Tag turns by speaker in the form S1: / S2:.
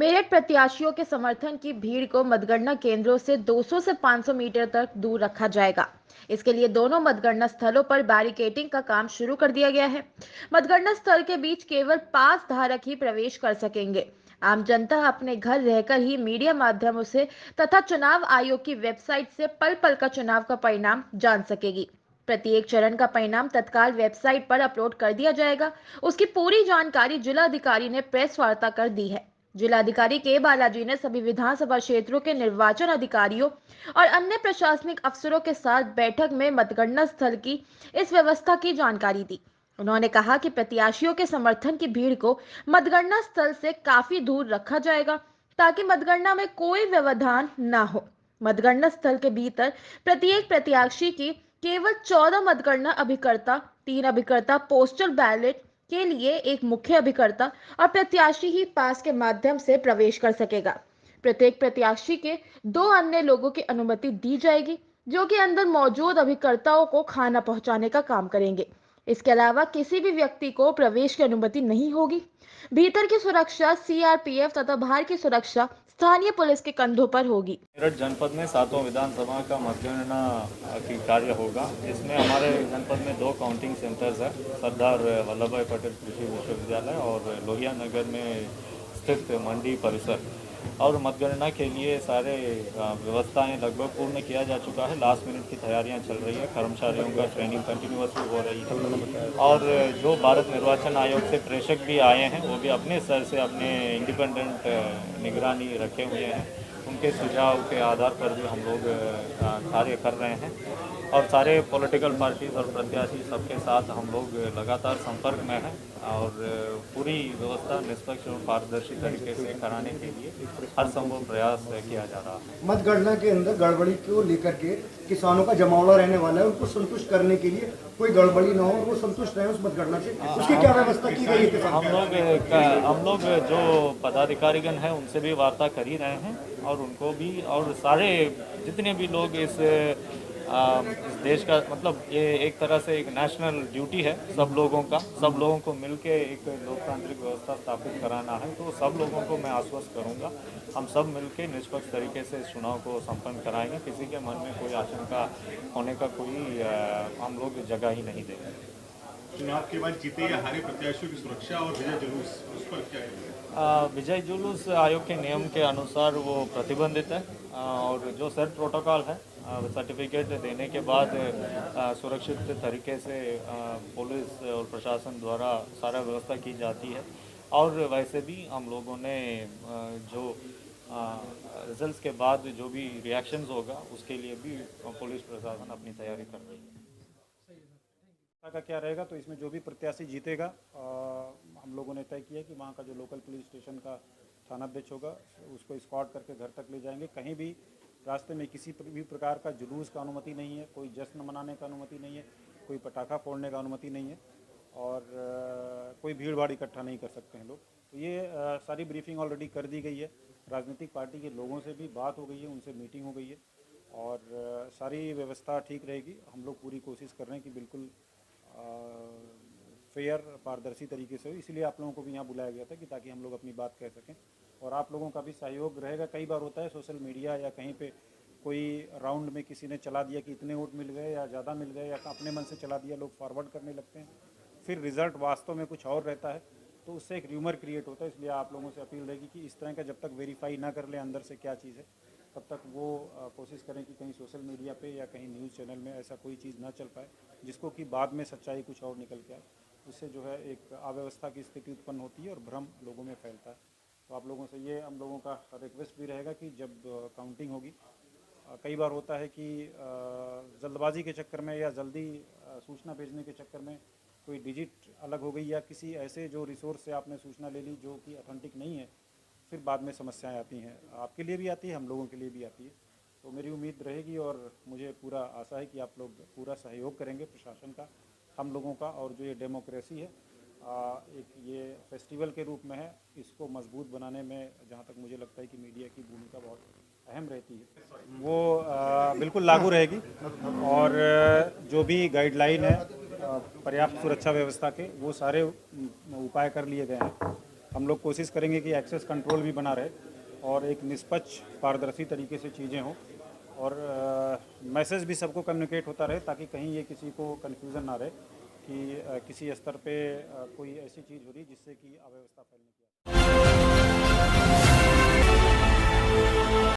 S1: मेरठ प्रत्याशियों के समर्थन की भीड़ को मतगणना केंद्रों से 200 से 500 मीटर तक दूर रखा जाएगा। इसके लिए दोनों मतगणना स्थलों पर बैरिकेडिंग का काम शुरू कर दिया गया है। मतगणना स्थल के बीच केवल पास धारक ही प्रवेश कर सकेंगे। आम जनता अपने घर रहकर ही मीडिया माध्यमों से तथा चुनाव आयोग की वेबसाइट से पल पल का चुनाव का परिणाम जान सकेगी। प्रत्येक चरण का परिणाम तत्काल वेबसाइट पर अपलोड कर दिया जाएगा। उसकी पूरी जानकारी जिलाधिकारी ने प्रेस वार्ता कर दी है। जिलाधिकारी के बालाजी ने सभी विधानसभा क्षेत्रों के निर्वाचन अधिकारियों और अन्य प्रशासनिक अफसरों के साथ बैठक में मतगणना स्थल की इस व्यवस्था की जानकारी दी। उन्होंने कहा कि प्रत्याशियों के समर्थन की भीड़ को मतगणना स्थल से काफी दूर रखा जाएगा ताकि मतगणना में कोई व्यवधान न हो। मतगणना स्थल के भीतर प्रत्येक प्रत्याशी की केवल 14 मतगणना अभिकर्ता, 3 अभिकर्ता पोस्टल बैलेट के लिए एक मुख्य अभिकर्ता और प्रत्याशी ही पास के माध्यम से प्रवेश कर सकेगा। प्रत्येक प्रत्याशी के 2 अन्य लोगों की अनुमति दी जाएगी जो कि अंदर मौजूद अभिकर्ताओं को खाना पहुंचाने का काम करेंगे। इसके अलावा किसी भी व्यक्ति को प्रवेश की अनुमति नहीं होगी। भीतर की सुरक्षा सीआरपीएफ तथा बाहर की सुरक्षा स्थानीय पुलिस के कंधों पर होगी।
S2: मेरठ जनपद में 7 विधानसभा का मतगणना की कार्य होगा। इसमें हमारे जनपद में 2 काउंटिंग सेंटर्स हैं, सरदार वल्लभ भाई पटेल कृषि विश्वविद्यालय और लोहिया नगर में स्थित मंडी परिसर। और मतगणना के लिए सारे व्यवस्थाएं लगभग पूर्ण किया जा चुका है। लास्ट मिनट की तैयारियां चल रही है, कर्मचारियों का ट्रेनिंग कंटिन्यूअसली हो रही है और जो भारत निर्वाचन आयोग से प्रेषक भी आए हैं वो भी अपने स्तर से अपने इंडिपेंडेंट निगरानी रखे हुए हैं। उनके सुझाव के आधार पर भी हम लोग कार्य कर रहे हैं और सारे पॉलिटिकल पार्टीज और प्रत्याशी सबके साथ हम लोग लगातार संपर्क में हैं और पूरी व्यवस्था निष्पक्ष और पारदर्शी तरीके से कराने के लिए हर संभव प्रयास किया जा रहा है।
S3: मतगणना के अंदर गड़बड़ी को लेकर के किसानों का जमावड़ा रहने वाला है, उनको संतुष्ट करने के लिए कोई गड़बड़ी ना हो और वो संतुष्ट रहे उस मतगणना से, उसकी क्या व्यवस्था की गई है?
S2: हम लोग जो पदाधिकारीगण हैं उनसे भी वार्ता कर ही रहे हैं और उनको भी और सारे जितने भी लोग इस देश का मतलब ये एक तरह से एक नेशनल ड्यूटी है सब लोगों का, सब लोगों को मिलके एक लोकतांत्रिक व्यवस्था स्थापित कराना है। तो सब लोगों को मैं आश्वस्त करूंगा, हम सब मिलके निष्पक्ष तरीके से इस चुनाव को संपन्न कराएंगे। किसी के मन में कोई आशंका होने का कोई हम लोग जगह ही नहीं देंगे।
S4: चुनाव के बाद जीते या हारे प्रत्याशियों की सुरक्षा और विजय जुलूस, उस पर क्या कहेंगे?
S2: विजय जुलूस आयोग के नियम के अनुसार वो प्रतिबंधित है और जो सेट प्रोटोकॉल है सर्टिफिकेट देने के बाद सुरक्षित तरीके से पुलिस और प्रशासन द्वारा सारा व्यवस्था की जाती है। और वैसे भी हम लोगों ने जो रिजल्ट्स के बाद जो भी रिएक्शंस होगा उसके लिए भी पुलिस प्रशासन अपनी तैयारी कर रही है।
S5: का क्या रहेगा, तो इसमें जो भी प्रत्याशी जीतेगा हम लोगों ने तय किया कि वहाँ का जो लोकल पुलिस स्टेशन का थानाध्यक्ष होगा उसको स्कॉट करके घर तक ले जाएंगे। कहीं भी रास्ते में किसी भी प्रकार का जुलूस का अनुमति नहीं है, कोई जश्न मनाने का अनुमति नहीं है, कोई पटाखा फोड़ने का अनुमति नहीं है और कोई भीड़ भाड़ इकट्ठा नहीं कर सकते हैं लोग। तो ये सारी ब्रीफिंग ऑलरेडी कर दी गई है। राजनीतिक पार्टी के लोगों से भी बात हो गई है, उनसे मीटिंग हो गई है और सारी व्यवस्था ठीक रहेगी। हम लोग पूरी कोशिश कर रहे हैं कि बिल्कुल फेयर पारदर्शी तरीके से हो, इसलिए आप लोगों को भी यहाँ बुलाया गया था कि ताकि हम लोग अपनी बात कह सकें और आप लोगों का भी सहयोग रहेगा। कई बार होता है सोशल मीडिया या कहीं पे कोई राउंड में किसी ने चला दिया कि इतने वोट मिल गए या ज़्यादा मिल गए या अपने मन से चला दिया, लोग फॉरवर्ड करने लगते हैं, फिर रिज़ल्ट वास्तव में कुछ और रहता है, तो उससे एक र्यूमर क्रिएट होता है। इसलिए आप लोगों से अपील रहेगी कि इस तरह का जब तक वेरीफाई ना कर लें अंदर से क्या चीज़ है, तब तक वो कोशिश करें कि कहीं सोशल मीडिया पे या कहीं न्यूज़ चैनल में ऐसा कोई चीज़ ना चल पाए जिसको कि बाद में सच्चाई कुछ और निकल के आए। उससे जो है एक अव्यवस्था की स्थिति उत्पन्न होती है और भ्रम लोगों में फैलता है। तो आप लोगों से ये हम लोगों का रिक्वेस्ट भी रहेगा कि जब काउंटिंग होगी, कई बार होता है कि जल्दबाजी के चक्कर में या जल्दी सूचना भेजने के चक्कर में कोई डिजिट अलग हो गई या किसी ऐसे जो रिसोर्स से आपने सूचना ले ली जो कि ऑथेंटिक नहीं है, फिर बाद में समस्याएं आती हैं। आपके लिए भी आती है, हम लोगों के लिए भी आती है। तो मेरी उम्मीद रहेगी और मुझे पूरा आशा है कि आप लोग पूरा सहयोग करेंगे प्रशासन का, हम लोगों का, और जो ये डेमोक्रेसी है एक ये फेस्टिवल के रूप में है, इसको मजबूत बनाने में जहाँ तक मुझे लगता है कि मीडिया की भूमिका बहुत अहम रहती है, वो बिल्कुल लागू रहेगी। और जो भी गाइडलाइन है पर्याप्त सुरक्षा व्यवस्था के, वो सारे उपाय कर लिए गए हैं। हम लोग कोशिश करेंगे कि एक्सेस कंट्रोल भी बना रहे और एक निष्पक्ष पारदर्शी तरीके से चीज़ें हों और मैसेज भी सबको कम्युनिकेट होता रहे ताकि कहीं ये किसी को कन्फ्यूज़न ना रहे कि किसी स्तर पे कोई ऐसी चीज़ हो रही जिससे कि अव्यवस्था फैलने की